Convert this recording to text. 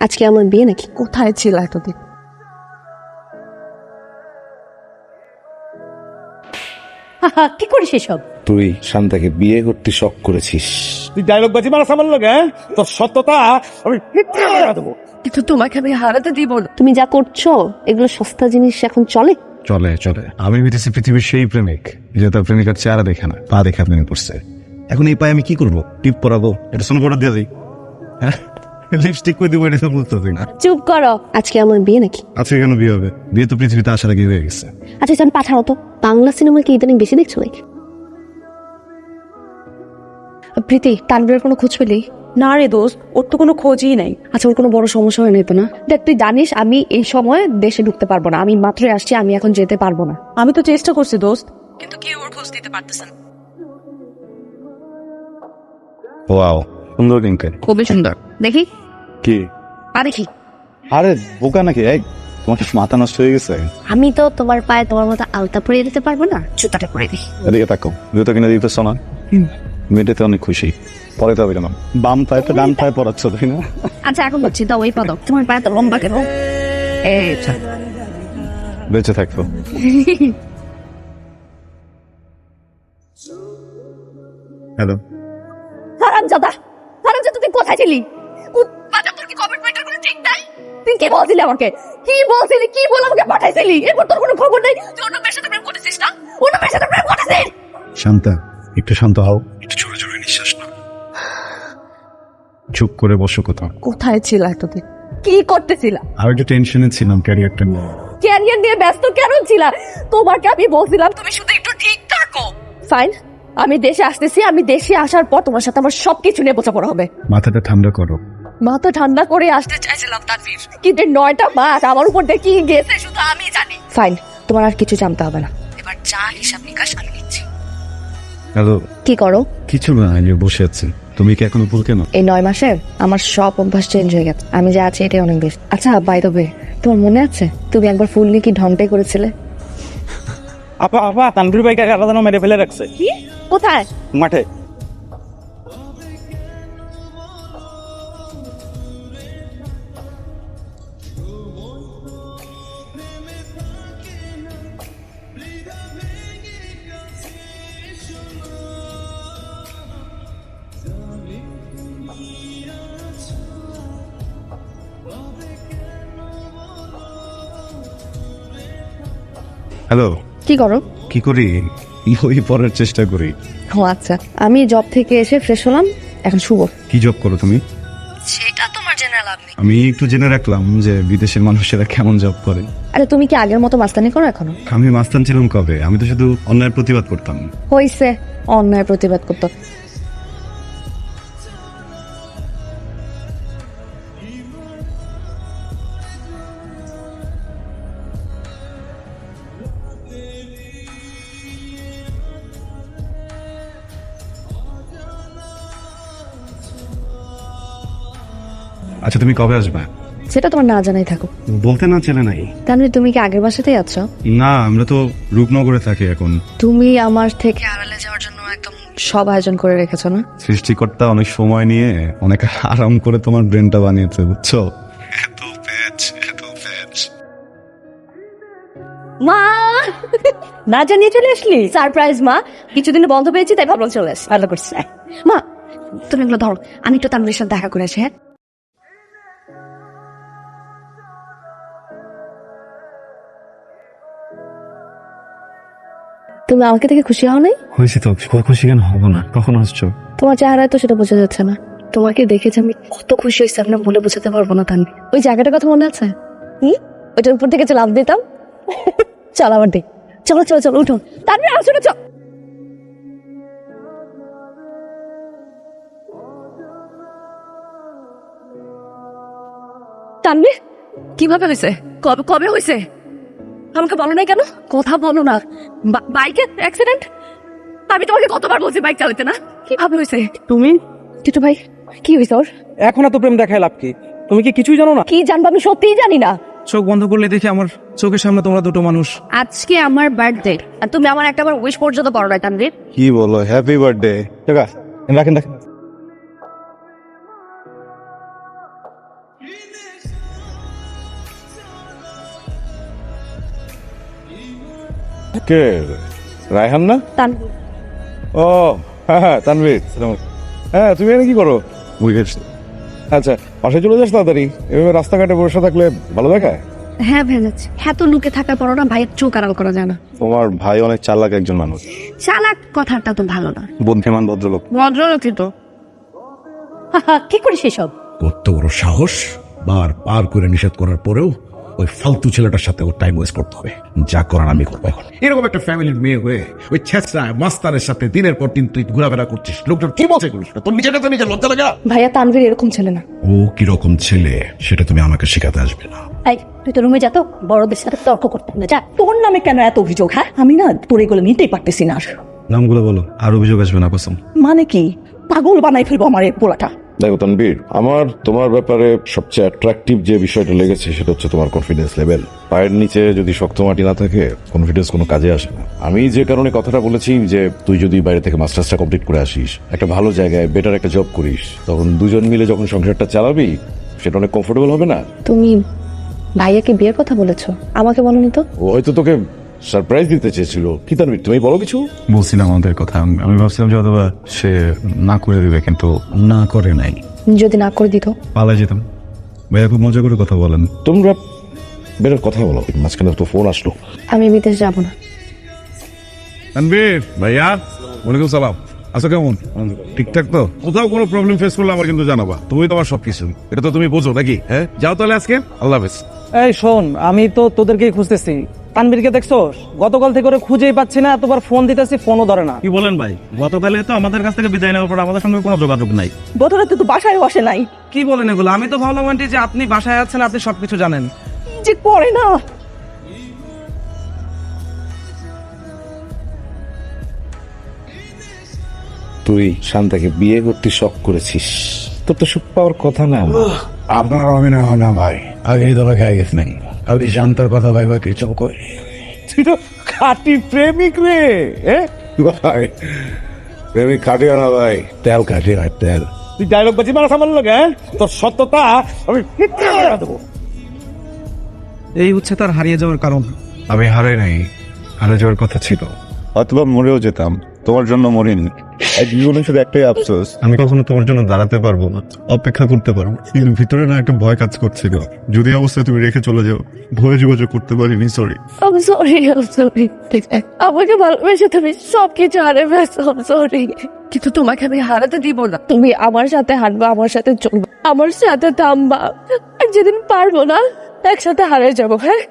আজকে আমার বিয়ে নাকি? কোথায় ছিল এতদিন? কি করিস এসব? তুই শান্তাকে বিয়ে করতে শখ করেছিস। তুই ডায়লগ বাজি মারা সামাল লাগে, হ্যাঁ? তোর সত্যতা আমি দেবো। কিন্তু তোমাকে আমি হারাতে দিব না। তুমি যা করছো এগুলো সস্তা জিনিস এখন চলে? চলে চলে। আমি ভেবেছি পৃথিবীর সেই প্রেমিক যে তার প্রেমিকার চেহারা দেখে না, পা দেখে প্রেমে পড়ছে। এখন এই পায়ে আমি কি করবো? টিপ পরাবো? এটা সোনো পড়া দিয়ে দিই, হ্যাঁ? লিপস্টিক করে দিব, এটা তো বুঝতেছি না। চুপ করো। আজকে আমার বিয়ে নাকি? আজকে কেন বিয়ে হবে? বিয়ে তো পৃথিবীতে আসার আগে হয়ে গেছে। আচ্ছা তুমি পাঠাও তো। বাংলা সিনেমা কি ইদানিং বেশি দেখছো নাকি? প্রীতি, তানভীরের কোনো খোঁজ পেলি? না রে দোস্ত, ওর তো কোনো খোঁজই নাই। আচ্ছা ওর কোনো বড় সমস্যা হয় নাই তো না? দেখ তুই জানিস আমি এই সময় দেশে ঢুকতে পারবো না, আমি মাত্রই আসছি, আমি এখন যেতে পারবো না। আমি তো চেষ্টা করছি দোস্ত, কিন্তু কেউ ওর খোঁজ দিতে পারতেছে না। ওয়াও, সুন্দর কিন্তু। খুবই সুন্দর। দেখি কি? দেখি। আরে বোকা নাকি? এই তোমার মাথা নষ্ট হয়ে গেছে? আমি তো তোমার পায়ে তোমার মতো আলতা পরিয়ে দিতে পারবো না, জুতাটা পরে দিই। এদিকে তাকো, জুতো কিনে দিতেছ না? মেয়েটাতে অনেক খুশি। পরে তো হবে না, বাম পায়ে তো ডান পায়ে পড়াচ্ছ, তাই না? আচ্ছা এখন বলছি দাও ওই পাদক, তোমার পায়ে তো লম্বা কেন? বেঁচে থাকতো। হ্যালো, হারামজাদা, তুই কোথায় ছিলি? তোর কি কমিটমেন্টের কোনো ঠিক নাই? তুই কি বলছিলি আমাকে? কি বলে আমাকে পাঠাইছিলি? এরপর তোর কোনো খবর নাই। তুই অন্য মেয়ের সাথে প্রেম করতেছিস না? অন্য মেয়ের সাথে প্রেম করতেছিস? শান্তা, একটু শান্ত হও। একটু জোরে জোরে নিঃশ্বাস নাও। চুপ করে বসো কোথাও। কোথায় ছিল এতদিন? কি করতেছিলা? আর একটু টেনশনে ছিলাম ক্যারিয়ারটা নিয়ে। ক্যারিয়ার নিয়ে ব্যস্ত কেন ছিলা? তোমাকে আমি বলছিলাম তুমি শুধু একটু ঠিক থাকো। ফাইন, আমি দেশে আসতেছি, আমি দেশে আসার পর তোমার সাথে আমার সবকিছু নিয়ে বোঝাপড়া হবে। মাথাটা ঠান্ডা করো। মাথা ঠান্ডা করে আসতে চাইছিলাম তানভীর, কিন্তু 9টা মাস আমার উপর দিয়ে কি গেছে শুধু আমি জানি। ফাইন, তোমার আর কিছু জানতে হবে না, এবার যা হিসাব নিকাশ আমি নিচ্ছি। হ্যালো। কি করো? কিছু না, এই যে বসে আছি। তুমি কি এখন উপর কেন? এই 9 মাসে আমার সব অভ্যাস চেঞ্জ হয়ে গেছে, আমি যা আছি এটাই অনেক বেশি। আচ্ছা বাই দ্য ওয়ে, তোমার মনে আছে তুমি একবার ফুল নিয়ে কি ঢংটাই করেছিলে? আপা আপা তানভীর ভাইকে আলাদা মেরে ফেলে রাখছে। কি? কোথায়? মাঠে। হ্যালো। কি করো? কি করি? ওই পড়ার চেষ্টা করি। ও আচ্ছা, আমি জব থেকে এসে ফ্রেশ হলাম, এখন শুভ। কি জব করো তুমি? সেটা তোমার জেনে লাভ নেই। আমি একটু জেনে রাখলাম যে বিদেশের মানুষেরা কেমন জব করে। আরে তুমি কি আগের মতো মাস্তানি করো এখনো? আমি মাস্তান ছিলাম কবে? আমি তো শুধু অন্যায়ের প্রতিবাদ করতাম। হইছে, অন্যায় প্রতিবাদ করতো। আচ্ছা তুমি কবে আসবে? সেটা তোমার না জানাই থাকো। বলতে না ছেলে নাই। তানভীর তুমি কি আগের বাসাতেই আছো? না, আমরা তো রূপনগরে থাকি এখন। তুমি আমার থেকে আড়ালে যাওয়ার জন্য একদম সব আয়োজন করে রেখেছো না? সৃষ্টিকর্তা অনেক সময় নিয়ে অনেক আরাম করে তোমার ব্রেনটা বানিয়েছে, বুঝছো? এত প্যাচ, এত প্যাচ। মা, না জানিয়ে চলে আসলি? সারপ্রাইজ মা, কিছুদিন বন্ধ পেয়েছি তাই ভাবলাম চলে আসি। ভালো করছিস। মা তুমি এগুলো ধরো, আমি একটু তানভীরের সাথে দেখা করে আসি। হ্যাঁ তুমি আমাকে দেখে খুশি হও নাই? হয়েছে তো, খুশি কেন হবো না? কখন আসছো? তোমার চেহারায় তো সেটা বোঝা যাচ্ছে না। তোমাকে দেখেছি আমি কত খুশি হয়েছি আপনার বলে বোঝাতে পারবো না। তানভীর, ওই জায়গাটার কথা মনে আছে? ওইটার উপর থেকে লাভ দিতাম। চল আবার দেখ, চলো চলো চলো উঠো। তানভীর আসো না, চল। তানভীর কিভাবে হয়েছে? কবে কবে হয়েছে? আমাকে বলো নাই কেন? কথা বলো না। বাইকের অ্যাক্সিডেন্ট? আমি তোমাকে কতবার বলছি বাইক চালাতে না। কিভাবে হয়েছে? তুমি টিটু ভাই কি হয়েছে ওর? এখন এত প্রেম দেখায় লাভ কি? তুমি কি কিছুই জানো না? কি জানবো, আমি সত্যিই জানি না। চোখ বন্ধ করলে দেখি আমার চোখের সামনে তোমরা দুটো মানুষ। আজকে আমার বার্থডে আর তুমি আমার একটাবার উইশ পর্যন্ত করো না তানভীর। কি বলো? Happy birthday. ঠিক আছে, রাখেন রাখেন। কে রায়হান না? তানভীর। ও হ্যাঁ তানভীর, হ্যাঁ তুমি এখানে কি করো? আচ্ছা পাশে চলে যাস তাড়াতাড়ি, এভাবে রাস্তাঘাটে বসে থাকলে ভালো দেখায়? হ্যাঁ ভেজাচ্ছি, এত লুকে থাকার পরও না ভাইয়ের চোখ আড়াল করা যায় না। তোমার ভাই অনেক চালাক একজন মানুষ, চালাক কথাটা তো ভালো না। বুদ্ধিমান ভদ্রলোক। ভদ্রলোকই তো। কি করিস এসব? কত বড় সাহস! বার পার করে নিষেধ করার পরেও ওই ফালতু ছেলেটার সাথে ওর টাইম ওয়েস্ট করতে হবে। যা করার আমি করবো এখন। এরকম একটা ফ্যামিলির মেয়ে হয়ে ওই ছেঁচড়া মাস্টারের সাথে দিনের পর দিন তুই ঘোরাফেরা করছিস, লোকজন কি বলছে করিস না? তোর নিজেটা তো নিজের লজ্জা লাগা। ভাইয়া তানভীর এরকম ছেলে না। ও কিরকম ছেলে সেটা তুমি আমাকে শেখাতে আসবে না। এই তুই তো রুমে যা, তো বড়দের সাথে তর্ক করতে হবে না, যা। তোর নামে কেন এত অভিযোগ? হ্যাঁ আমি না তোর এগুলো নিতেই পারতেছি না। নামগুলো বলো, আর অভিযোগ আসবে না কসম। মানে কি পাগল বানাই ফেলবো আমার এই পোলাটা। দেখো তানভীর, আমার তোমার ব্যাপারে সবচেয়ে অ্যাট্রাকটিভ যে বিষয়টা লেগেছে সেটা হচ্ছে তোমার কনফিডেন্স লেভেল। পায়ের নিচে যদি শক্ত মাটি না থাকে কনফিডেন্স কোনো কাজে আসে না। আমি যে কারণে কথাটা বলেছি যে তুই যদি বাইরে থেকে মাস্টার্সটা কমপ্লিট করে আসিস, একটা ভালো জায়গায় বেটার একটা জব করিস, তখন দুজন মিলে যখন সংসারটা চালাবি সেটা অনেক কমফোর্টেবল হবে না? তুমি ভাইয়াকে বিয়ের কথা বলেছো, আমাকে বলনি তো। ও হয়তো তোকে সারপ্রাইজ দিতে চেয়েছিল। কি তানভীর তুমি বলো কিছু? বলছিলাম আমাদের কথা, আমি ভাবছিলাম যে অথবা সে না করে দিবে, কিন্তু না করে নাই। যদি না করে দিত পালাই যেতাম। ভাইয়া খুব মজা করে কথা বলেন। তোমরা বেটার কথা বলো, মাঝখানে তো ফোন আসলো। আমি বিদেশ যাব না। তানভীর ভাইয়া, ওয়ালাইকুম সালাম। আচ্ছা কেমন? ঠিকঠাক তো? কোথাও কোনো প্রবলেম ফেস করলে আমার কিন্তু জানাবা, তুমি তো আমার সবকিছু, এটা তো তুমি বোঝো নাকি? হ্যাঁ যাও তাহলে আজকে, আল্লাহ হাফেজ। এই শোন, আমি তো তোদেরকেই খুঁজতেছি। তানভীরকে দেখছোস? গতকাল থেকে ওরে খুঁজেই পাচ্ছি না, এতবার ফোন দিতেছি ফোনও ধরে না। কি বলেন ভাই? গতকালে তো আমাদের কাছ থেকে বিদায় নেওয়ার পর আমাদের সঙ্গে কোনো যোগাযোগ নাই। গত রাতে তো বাসায় বসে নাই। কি বলেন এগুলো? আমি তো ভাবলাম আন্টি যে আপনি বাসায় আছেন, আপনি সবকিছু জানেন। যে করে না। তুই শান্তাকে বিয়ে করতে শখ করেছিস, তোর তো সুখ পাওয়ার কথা না। আপনার আমি না হয় না ভাই, আগে ধরা খেয়ে গেছে নাই। আপনি শান্তার কথা ভাই ভাই কিছু করে তুই তো খাঁটি প্রেমিক রে। ভাই প্রেমিক খাটিও না ভাই, তেল কাটে আর তেল। তুই ডায়লগ বাজি মারা সামাল লাগে, তোর সত্যতা আমি ফিটকে করে দেবো। এই হচ্ছে তার হারিয়ে যাওয়ার কারণ। আমি হারাই নাই, হারা যাওয়ার কথা ছিল। অথবা মরেও যেতাম, তোমার জন্য মরিনি। জীবনের শুধু একটাই আফসোস, আমি কখনো তোমার জন্য দাঁড়াতে পারবো না, অপেক্ষা করতে পারবো। কিন্তু ভিতরে না একটা ভয় কাজ করছিল, যদি অবস্থায় তুমি রেখে চলে যাও, ভয়ে যোগাযোগ করতে পারিনি। সরি। আমি সরি, আমাকে ভালোবেসে তুমি সবকিছু হারে ফেলছো, সরি। কিন্তু তোমাকে আমি হারাতে দিব না। তুমি আমার সাথে হাঁটবা, আমার সাথে চলবা, আমার সাথে থামবা। আর যেদিন পারবো না একসাথে হারিয়ে যাবো। হ্যাঁ